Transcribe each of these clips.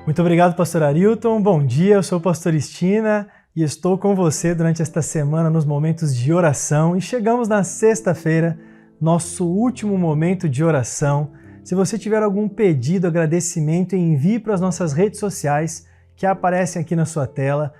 Muito obrigado, pastor Arilton. Bom dia, eu sou o pastor Estina e estou com você durante esta semana nos momentos de oração. E chegamos na sexta-feira, nosso último momento de oração. Se você tiver algum pedido, agradecimento, envie para as nossas redes sociais que aparecem aqui na sua tela.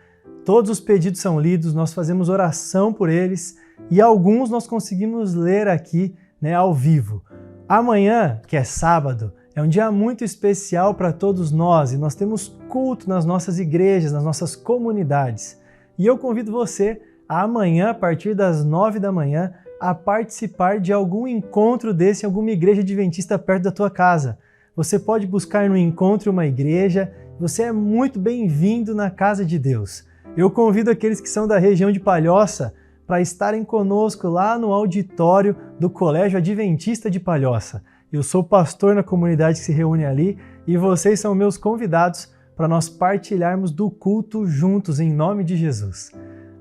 Todos os pedidos são lidos, nós fazemos oração por eles e alguns nós conseguimos ler aqui, ao vivo. Amanhã, que é sábado, é um dia muito especial para todos nós e nós temos culto nas nossas igrejas, nas nossas comunidades. E eu convido você a amanhã, a partir das 9 da manhã, a participar de algum encontro desse em alguma igreja adventista perto da tua casa. Você pode buscar no encontro uma igreja, você é muito bem-vindo na casa de Deus. Eu convido aqueles que são da região de Palhoça para estarem conosco lá no auditório do Colégio Adventista de Palhoça. Eu sou pastor na comunidade que se reúne ali e vocês são meus convidados para nós partilharmos do culto juntos em nome de Jesus.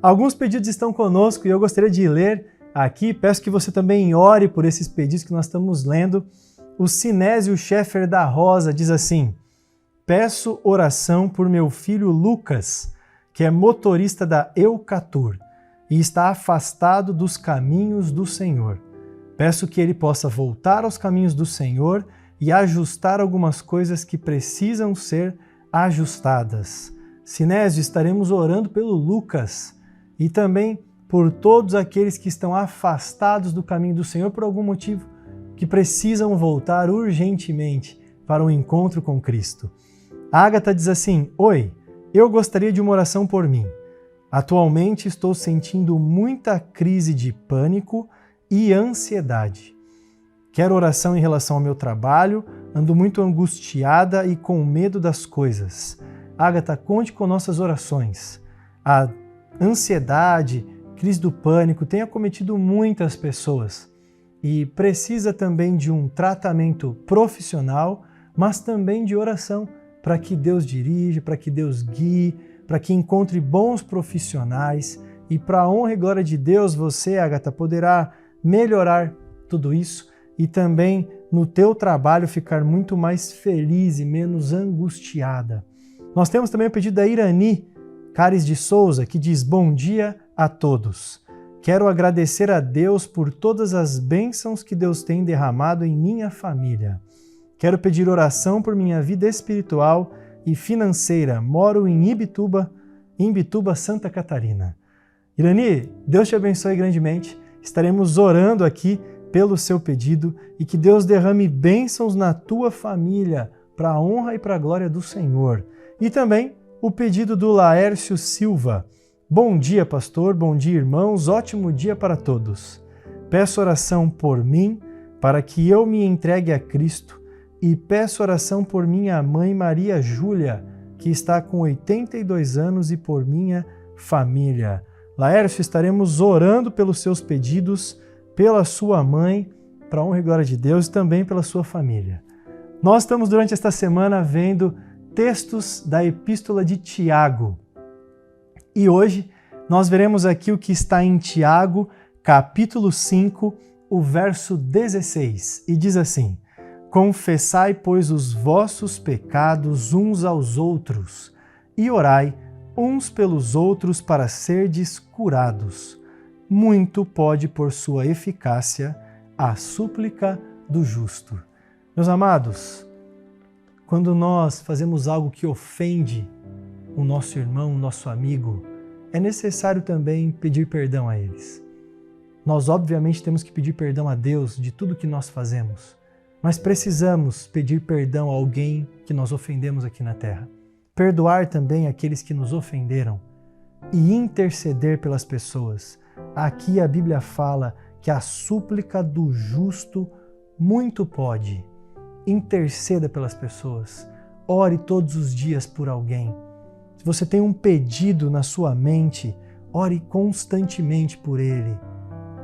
Alguns pedidos estão conosco e eu gostaria de ler aqui. Peço que você também ore por esses pedidos que nós estamos lendo. O Sinésio Schaeffer da Rosa diz assim: peço oração por meu filho Lucas, que é motorista da Eucatur e está afastado dos caminhos do Senhor. Peço que ele possa voltar aos caminhos do Senhor e ajustar algumas coisas que precisam ser ajustadas. Sinésio, estaremos orando pelo Lucas e também por todos aqueles que estão afastados do caminho do Senhor por algum motivo, que precisam voltar urgentemente para o encontro com Cristo. Ágata diz assim: oi, eu gostaria de uma oração por mim. Atualmente estou sentindo muita crise de pânico e ansiedade. Quero oração em relação ao meu trabalho, ando muito angustiada e com medo das coisas. Ágata, conte com nossas orações. A ansiedade, crise do pânico tem acometido muitas pessoas e precisa também de um tratamento profissional, mas também de oração para que Deus dirija, para que Deus guie, para que encontre bons profissionais e para a honra e glória de Deus você, Ágata, poderá melhorar tudo isso e também no teu trabalho ficar muito mais feliz e menos angustiada. Nós temos também o pedido da Irani Cares de Souza, que diz: bom dia a todos. Quero agradecer a Deus por todas as bênçãos que Deus tem derramado em minha família. Quero pedir oração por minha vida espiritual e financeira. Moro em Imbituba, Santa Catarina. Irani, Deus te abençoe grandemente. Estaremos orando aqui pelo seu pedido e que Deus derrame bênçãos na tua família para a honra e para a glória do Senhor. E também o pedido do Laércio Silva. Bom dia, pastor, bom dia, irmãos, ótimo dia para todos. Peço oração por mim para que eu me entregue a Cristo e peço oração por minha mãe Maria Júlia, que está com 82 anos e por minha família. Laércio, estaremos orando pelos seus pedidos, pela sua mãe, para a honra e glória de Deus e também pela sua família. Nós estamos durante esta semana vendo textos da Epístola de Tiago. E hoje nós veremos aqui o que está em Tiago, capítulo 5, o verso 16, e diz assim: confessai, pois, os vossos pecados uns aos outros e orai uns pelos outros para serdes curados. Muito pode, por sua eficácia, a súplica do justo. Meus amados, quando nós fazemos algo que ofende o nosso irmão, o nosso amigo, é necessário também pedir perdão a eles. Nós, obviamente, temos que pedir perdão a Deus de tudo que nós fazemos, mas precisamos pedir perdão a alguém que nós ofendemos aqui na terra. Perdoar também aqueles que nos ofenderam e interceder pelas pessoas. Aqui a Bíblia fala que a súplica do justo muito pode. Interceda pelas pessoas. Ore todos os dias por alguém. Se você tem um pedido na sua mente, ore constantemente por ele.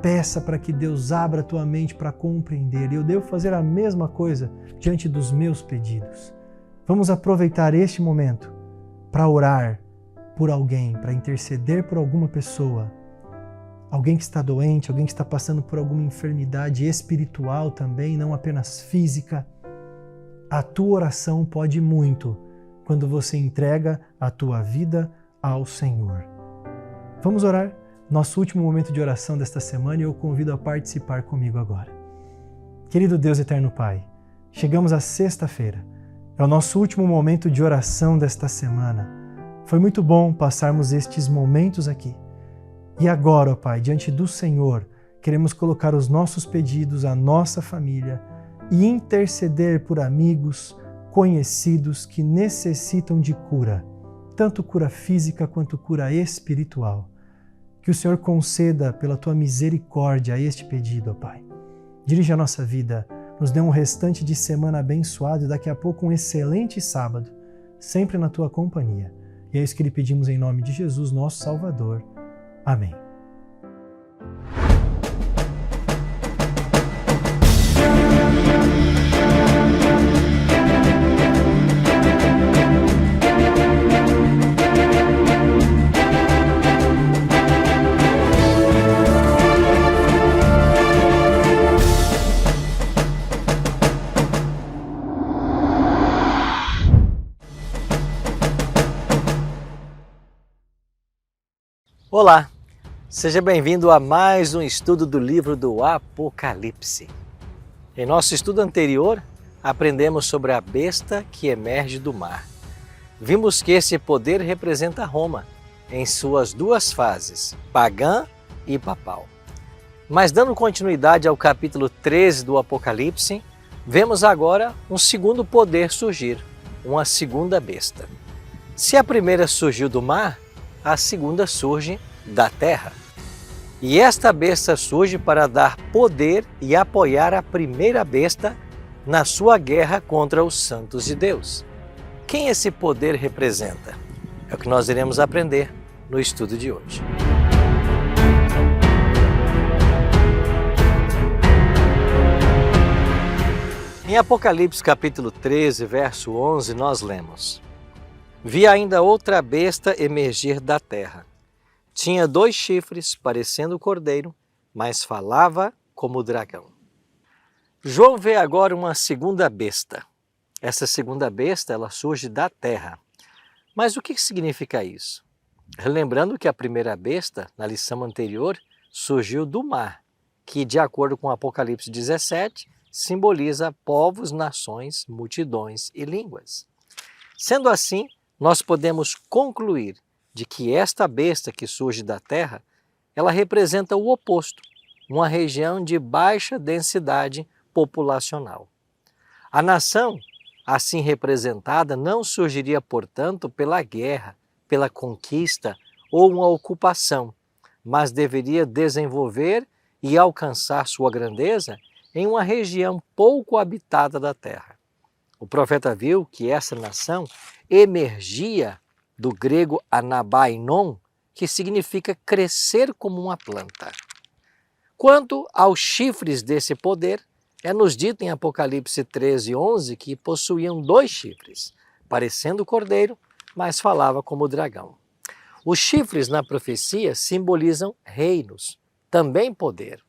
Peça para que Deus abra a tua mente para compreender. E eu devo fazer a mesma coisa diante dos meus pedidos. Vamos aproveitar este momento para orar por alguém, para interceder por alguma pessoa. Alguém que está doente, alguém que está passando por alguma enfermidade espiritual também, não apenas física. A tua oração pode muito quando você entrega a tua vida ao Senhor. Vamos orar? Nosso último momento de oração desta semana e eu convido a participar comigo agora. Querido Deus eterno Pai, chegamos à sexta-feira. É o nosso último momento de oração desta semana. Foi muito bom passarmos estes momentos aqui. E agora, ó Pai, diante do Senhor, queremos colocar os nossos pedidos à nossa família e interceder por amigos, conhecidos que necessitam de cura, tanto cura física quanto cura espiritual. Que o Senhor conceda pela Tua misericórdia a este pedido, ó Pai. Dirige a nossa vida, nos dê um restante de semana abençoado e daqui a pouco um excelente sábado, sempre na Tua companhia. E é isso que lhe pedimos em nome de Jesus, nosso Salvador. Amém. Olá, seja bem-vindo a mais um estudo do livro do Apocalipse. Em nosso estudo anterior, aprendemos sobre a besta que emerge do mar. Vimos que esse poder representa Roma, em suas duas fases, pagã e papal. Mas dando continuidade ao capítulo 13 do Apocalipse, vemos agora um segundo poder surgir, uma segunda besta. Se a primeira surgiu do mar, a segunda surge da terra. E esta besta surge para dar poder e apoiar a primeira besta na sua guerra contra os santos de Deus. Quem esse poder representa? É o que nós iremos aprender no estudo de hoje. Em Apocalipse capítulo 13, verso 11, nós lemos: Vi ainda outra besta emergir da terra. Tinha 2 chifres, parecendo cordeiro, mas falava como dragão. João vê agora uma segunda besta. Essa segunda besta, ela surge da terra. Mas o que significa isso? Lembrando que a primeira besta, na lição anterior, surgiu do mar, que, de acordo com Apocalipse 17, simboliza povos, nações, multidões e línguas. Sendo assim, nós podemos concluir de que esta besta que surge da terra, ela representa o oposto, uma região de baixa densidade populacional. A nação, assim representada, não surgiria, portanto, pela guerra, pela conquista ou uma ocupação, mas deveria desenvolver e alcançar sua grandeza em uma região pouco habitada da terra. O profeta viu que essa nação emergia do grego anabainon, que significa crescer como uma planta. Quanto aos chifres desse poder, é-nos dito em Apocalipse 13, 11 que possuíam 2 chifres, parecendo cordeiro, mas falava como dragão. Os chifres na profecia simbolizam reinos, também poder.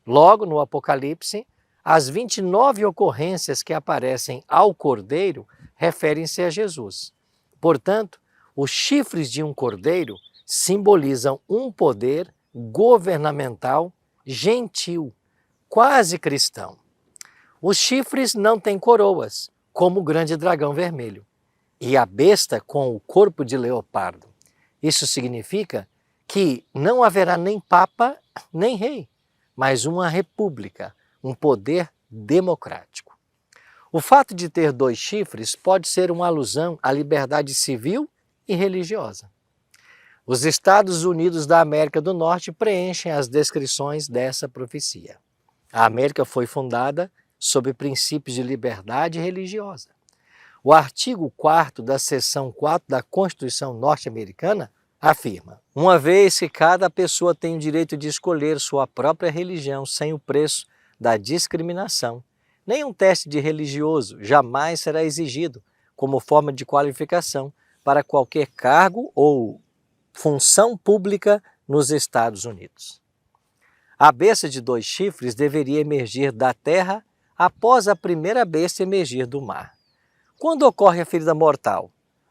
Logo, no Apocalipse, as 29 ocorrências que aparecem ao cordeiro referem-se a Jesus. Portanto, os chifres de um cordeiro simbolizam um poder governamental gentil, quase cristão. Os chifres não têm coroas, como o grande dragão vermelho, e a besta com o corpo de leopardo. Isso significa que não haverá nem papa nem rei, mas uma república, um poder democrático. O fato de ter 2 chifres pode ser uma alusão à liberdade civil e religiosa. Os Estados Unidos da América do Norte preenchem as descrições dessa profecia. A América foi fundada sob princípios de liberdade religiosa. O artigo 4º da seção 4 da Constituição norte-americana afirma: uma vez que cada pessoa tem o direito de escolher sua própria religião sem o preço da discriminação, nenhum teste de religioso jamais será exigido como forma de qualificação para qualquer cargo ou função pública nos Estados Unidos. A besta de 2 chifres deveria emergir da terra após a primeira besta emergir do mar. Quando ocorre a ferida mortal?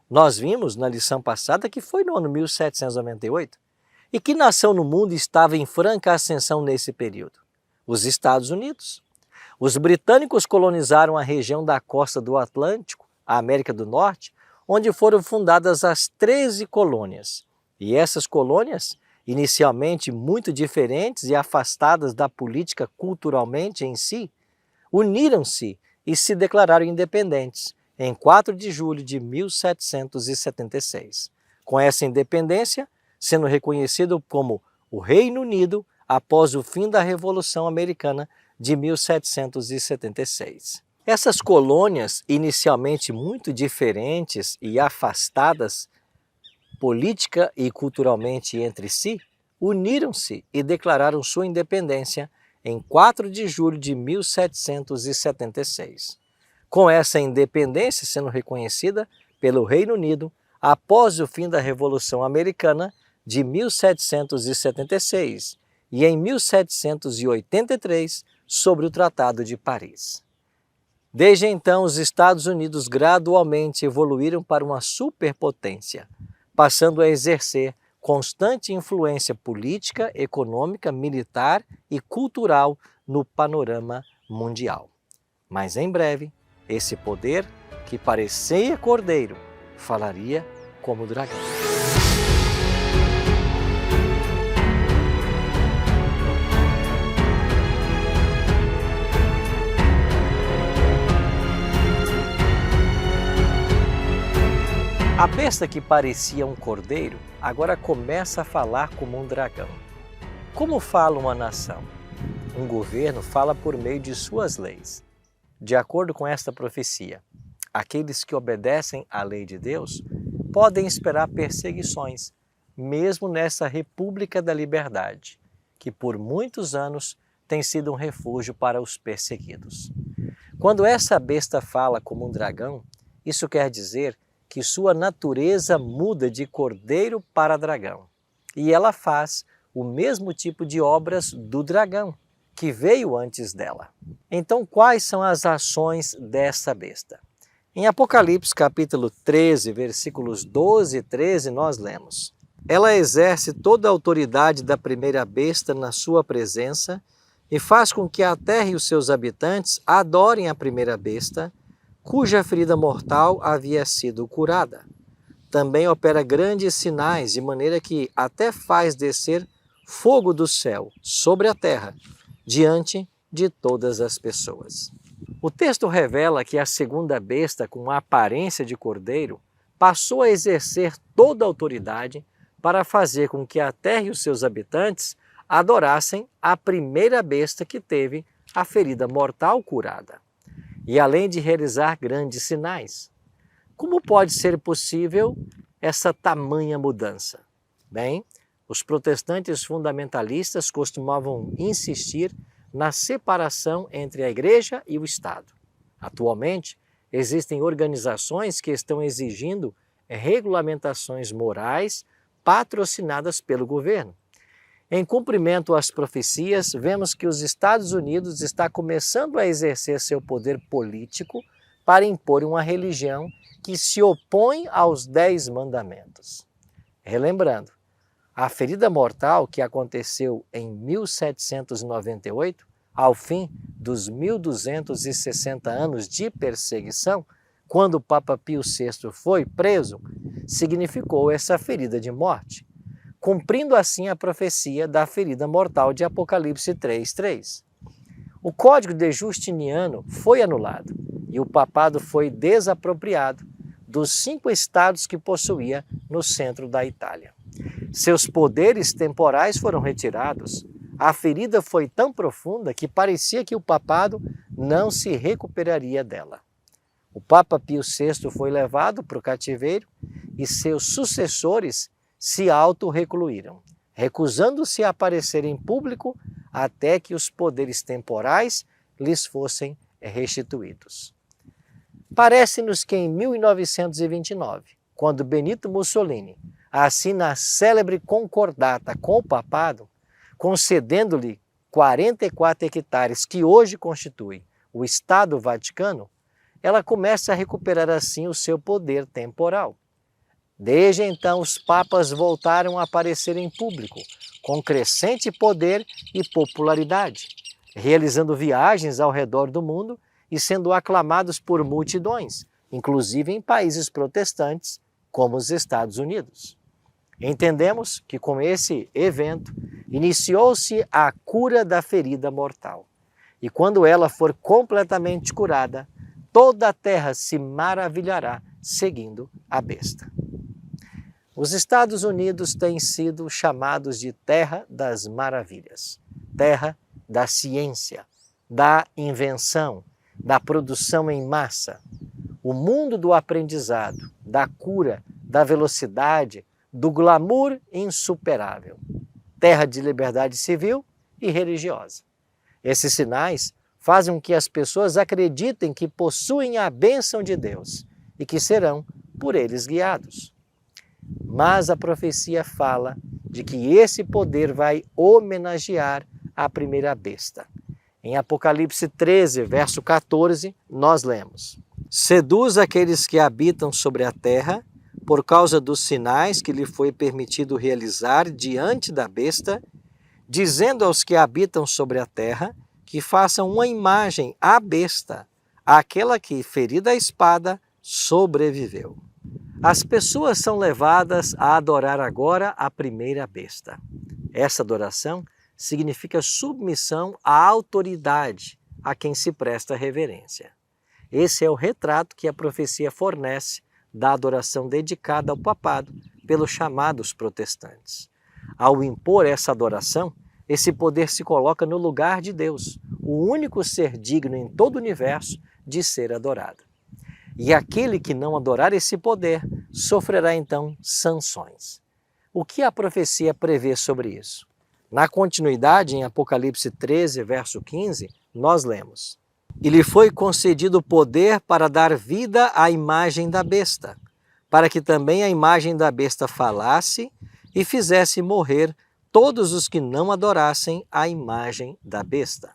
Nós vimos na lição passada que foi no ano 1798. E que nação no mundo estava em franca ascensão nesse período? Os Estados Unidos. Os britânicos colonizaram a região da costa do Atlântico, a América do Norte, onde foram fundadas as 13 colônias. E essas colônias, inicialmente muito diferentes e afastadas da política culturalmente em si, uniram-se e se declararam independentes em 4 de julho de 1776. Com essa independência, sendo reconhecido como o Reino Unido após o fim da Revolução Americana de 1776. Essas colônias, inicialmente muito diferentes e afastadas política e culturalmente entre si, uniram-se e declararam sua independência em 4 de julho de 1776. Com essa independência sendo reconhecida pelo Reino Unido após o fim da Revolução Americana de 1776 e em 1783 sobre o Tratado de Paris. Desde então, os Estados Unidos gradualmente evoluíram para uma superpotência, passando a exercer constante influência política, econômica, militar e cultural no panorama mundial. Mas em breve, esse poder, que parecia cordeiro, falaria como dragão. A besta que parecia um cordeiro agora começa a falar como um dragão. Como fala uma nação? Um governo fala por meio de suas leis. De acordo com esta profecia, aqueles que obedecem à lei de Deus podem esperar perseguições, mesmo nessa República da Liberdade, que por muitos anos tem sido um refúgio para os perseguidos. Quando essa besta fala como um dragão, isso quer dizer que sua natureza muda de cordeiro para dragão. E ela faz o mesmo tipo de obras do dragão, que veio antes dela. Então, quais são as ações dessa besta? Em Apocalipse capítulo 13, versículos 12 e 13, nós lemos: Ela exerce toda a autoridade da primeira besta na sua presença e faz com que a terra e os seus habitantes adorem a primeira besta, cuja ferida mortal havia sido curada. Também opera grandes sinais, de maneira que até faz descer fogo do céu sobre a terra, diante de todas as pessoas. O texto revela que a segunda besta, com a aparência de cordeiro, passou a exercer toda a autoridade para fazer com que a terra e os seus habitantes adorassem a primeira besta que teve a ferida mortal curada. E além de realizar grandes sinais. Como pode ser possível essa tamanha mudança? Bem, os protestantes fundamentalistas costumavam insistir na separação entre a Igreja e o Estado. Atualmente, existem organizações que estão exigindo regulamentações morais patrocinadas pelo governo. Em cumprimento às profecias, vemos que os Estados Unidos está começando a exercer seu poder político para impor uma religião que se opõe aos 10 mandamentos. Relembrando, a ferida mortal que aconteceu em 1798, ao fim dos 1260 anos de perseguição, quando o Papa Pio VI foi preso, significou essa ferida de morte, cumprindo assim a profecia da ferida mortal de Apocalipse 3:3. O Código de Justiniano foi anulado e o papado foi desapropriado dos 5 estados que possuía no centro da Itália. Seus poderes temporais foram retirados. A ferida foi tão profunda que parecia que o papado não se recuperaria dela. O Papa Pio VI foi levado para o cativeiro e seus sucessores se auto-recluíram, recusando-se a aparecer em público até que os poderes temporais lhes fossem restituídos. Parece-nos que em 1929, quando Benito Mussolini assina a célebre concordata com o papado, concedendo-lhe 44 hectares que hoje constituem o Estado Vaticano, ela começa a recuperar assim o seu poder temporal. Desde então, os papas voltaram a aparecer em público, com crescente poder e popularidade, realizando viagens ao redor do mundo e sendo aclamados por multidões, inclusive em países protestantes, como os Estados Unidos. Entendemos que com esse evento iniciou-se a cura da ferida mortal. E quando ela for completamente curada, toda a terra se maravilhará seguindo a besta. Os Estados Unidos têm sido chamados de terra das maravilhas, terra da ciência, da invenção, da produção em massa, o mundo do aprendizado, da cura, da velocidade, do glamour insuperável, terra de liberdade civil e religiosa. Esses sinais fazem com que as pessoas acreditem que possuem a bênção de Deus e que serão por eles guiados. Mas a profecia fala de que esse poder vai homenagear a primeira besta. Em Apocalipse 13, verso 14, nós lemos: seduz aqueles que habitam sobre a terra, por causa dos sinais que lhe foi permitido realizar diante da besta, dizendo aos que habitam sobre a terra que façam uma imagem à besta, àquela que, ferida a espada, sobreviveu. As pessoas são levadas a adorar agora a primeira besta. Essa adoração significa submissão à autoridade a quem se presta reverência. Esse é o retrato que a profecia fornece da adoração dedicada ao papado pelos chamados protestantes. Ao impor essa adoração, esse poder se coloca no lugar de Deus, o único ser digno em todo o universo de ser adorado. E aquele que não adorar esse poder sofrerá então sanções. O que a profecia prevê sobre isso? Na continuidade, em Apocalipse 13, verso 15, nós lemos: e lhe foi concedido poder para dar vida à imagem da besta, para que também a imagem da besta falasse e fizesse morrer todos os que não adorassem a imagem da besta.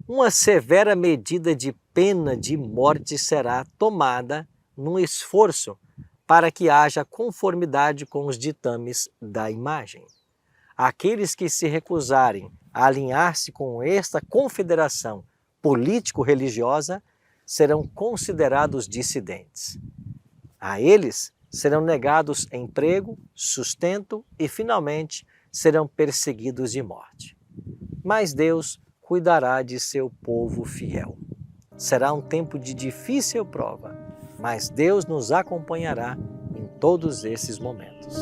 Uma severa medida de pena de morte será tomada num esforço para que haja conformidade com os ditames da imagem. Aqueles que se recusarem a alinhar-se com esta confederação político-religiosa serão considerados dissidentes. A eles serão negados emprego, sustento e, finalmente, serão perseguidos de morte. Mas Deus cuidará de seu povo fiel. Será um tempo de difícil prova, mas Deus nos acompanhará em todos esses momentos.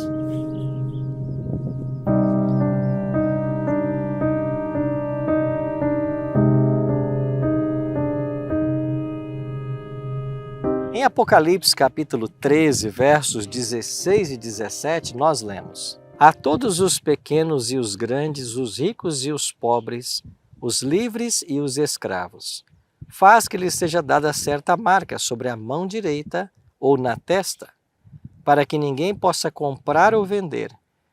Em Apocalipse capítulo 13, versos 16 e 17, nós lemos: a todos os pequenos e os grandes, os ricos e os pobres, os livres e os escravos, faz que lhes seja dada certa marca sobre a mão direita ou na testa, para que ninguém possa comprar ou vender,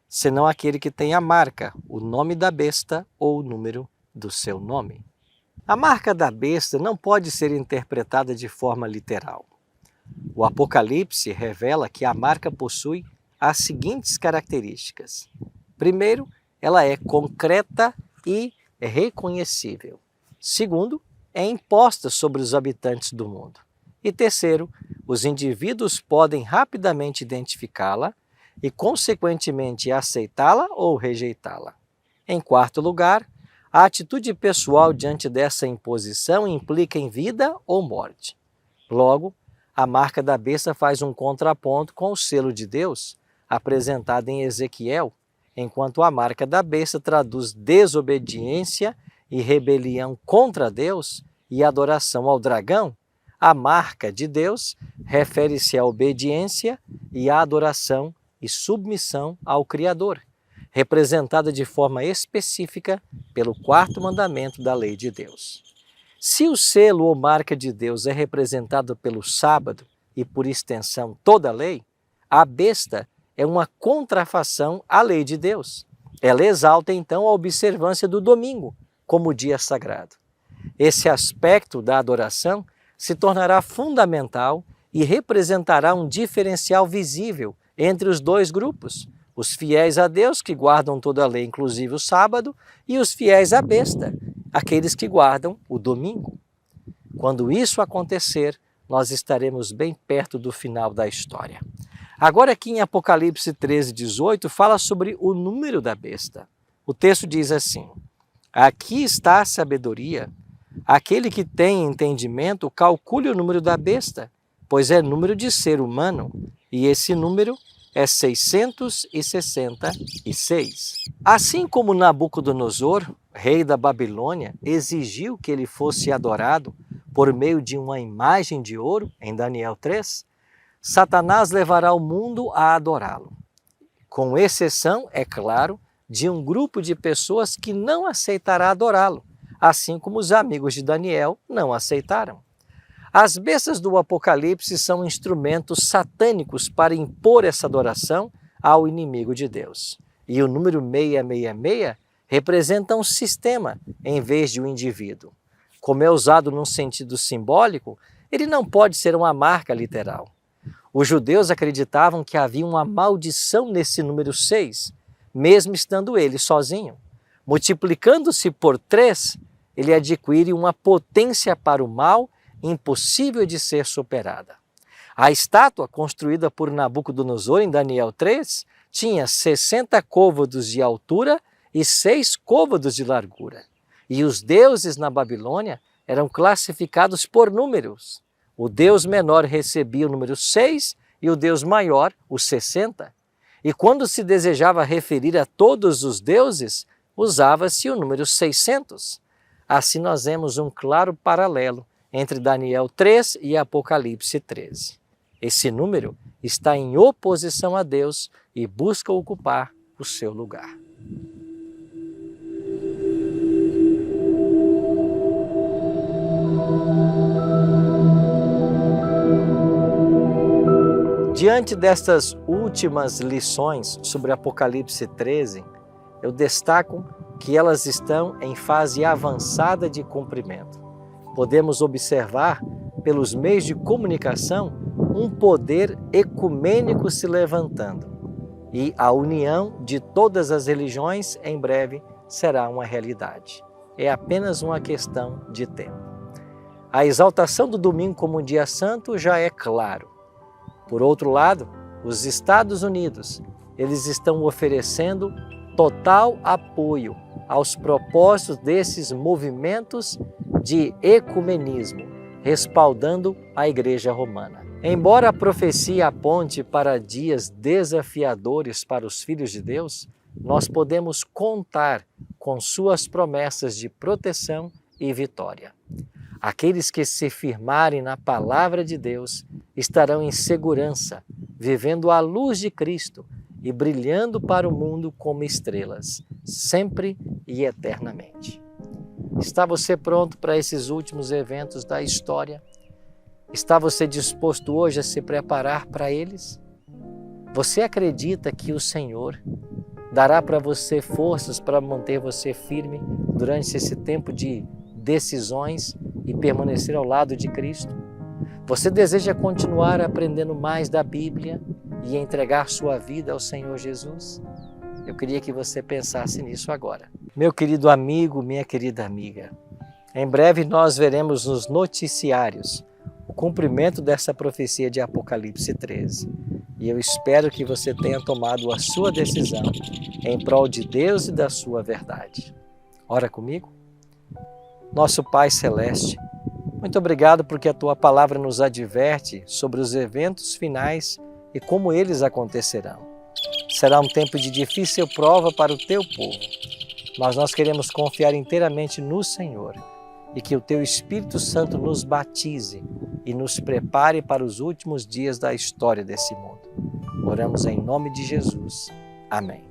senão aquele que tem a marca, o nome da besta ou o número do seu nome. A marca da besta não pode ser interpretada de forma literal. O Apocalipse revela que a marca possui as seguintes características. Primeiro, ela é concreta e reconhecível. Segundo, é imposta sobre os habitantes do mundo. E terceiro, os indivíduos podem rapidamente identificá-la e, consequentemente, aceitá-la ou rejeitá-la. Em quarto lugar, a atitude pessoal diante dessa imposição implica em vida ou morte. Logo, a marca da besta faz um contraponto com o selo de Deus, apresentado em Ezequiel, enquanto a marca da besta traduz desobediência e rebelião contra Deus e adoração ao dragão, a marca de Deus refere-se à obediência e à adoração e submissão ao Criador, representada de forma específica pelo quarto mandamento da lei de Deus. Se o selo ou marca de Deus é representado pelo sábado e, por extensão, toda a lei, a besta é uma contrafação à lei de Deus. Ela exalta, então, a observância do domingo como dia sagrado. Esse aspecto da adoração se tornará fundamental e representará um diferencial visível entre os dois grupos, os fiéis a Deus, que guardam toda a lei, inclusive o sábado, e os fiéis à besta, aqueles que guardam o domingo. Quando isso acontecer, nós estaremos bem perto do final da história. Agora aqui em Apocalipse 13, 18, fala sobre o número da besta. O texto diz assim: aqui está a sabedoria. Aquele que tem entendimento, calcule o número da besta, pois é número de ser humano, e esse número é 666. Assim como Nabucodonosor, rei da Babilônia, exigiu que ele fosse adorado por meio de uma imagem de ouro, em Daniel 3, Satanás levará o mundo a adorá-lo. Com exceção, é claro, de um grupo de pessoas que não aceitará adorá-lo, assim como os amigos de Daniel não aceitaram. As bestas do Apocalipse são instrumentos satânicos para impor essa adoração ao inimigo de Deus. E o número 666 representa um sistema em vez de um indivíduo. Como é usado num sentido simbólico, ele não pode ser uma marca literal. Os judeus acreditavam que havia uma maldição nesse número 6, mesmo estando ele sozinho. Multiplicando-se por 3, ele adquire uma potência para o mal impossível de ser superada. A estátua construída por Nabucodonosor em Daniel 3 tinha 60 côvados de altura e 6 côvados de largura. E os deuses na Babilônia eram classificados por números. O deus menor recebia o número 6 e o deus maior o 60. E quando se desejava referir a todos os deuses, usava-se o número 600. Assim nós vemos um claro paralelo entre Daniel 3 e Apocalipse 13. Esse número está em oposição a Deus e busca ocupar o seu lugar. Diante destas últimas lições sobre Apocalipse 13, eu destaco que elas estão em fase avançada de cumprimento. Podemos observar, pelos meios de comunicação, um poder ecumênico se levantando. E a união de todas as religiões em breve será uma realidade. É apenas uma questão de tempo. A exaltação do domingo como um dia santo já é claro. Por outro lado, os Estados Unidos, eles estão oferecendo total apoio aos propósitos desses movimentos de ecumenismo, respaldando a Igreja Romana. Embora a profecia aponte para dias desafiadores para os filhos de Deus, nós podemos contar com suas promessas de proteção e vitória. Aqueles que se firmarem na palavra de Deus estarão em segurança, vivendo à luz de Cristo e brilhando para o mundo como estrelas, sempre e eternamente. Está você pronto para esses últimos eventos da história? Está você disposto hoje a se preparar para eles? Você acredita que o Senhor dará para você forças para manter você firme durante esse tempo de decisões e permanecer ao lado de Cristo? Você deseja continuar aprendendo mais da Bíblia e entregar sua vida ao Senhor Jesus? Eu queria que você pensasse nisso agora. Meu querido amigo, minha querida amiga, em breve nós veremos nos noticiários o cumprimento dessa profecia de Apocalipse 13. E eu espero que você tenha tomado a sua decisão em prol de Deus e da sua verdade. Ora comigo? Nosso Pai Celeste, muito obrigado porque a Tua palavra nos adverte sobre os eventos finais e como eles acontecerão. Será um tempo de difícil prova para o Teu povo, mas nós queremos confiar inteiramente no Senhor e que o Teu Espírito Santo nos batize e nos prepare para os últimos dias da história desse mundo. Oramos em nome de Jesus. Amém.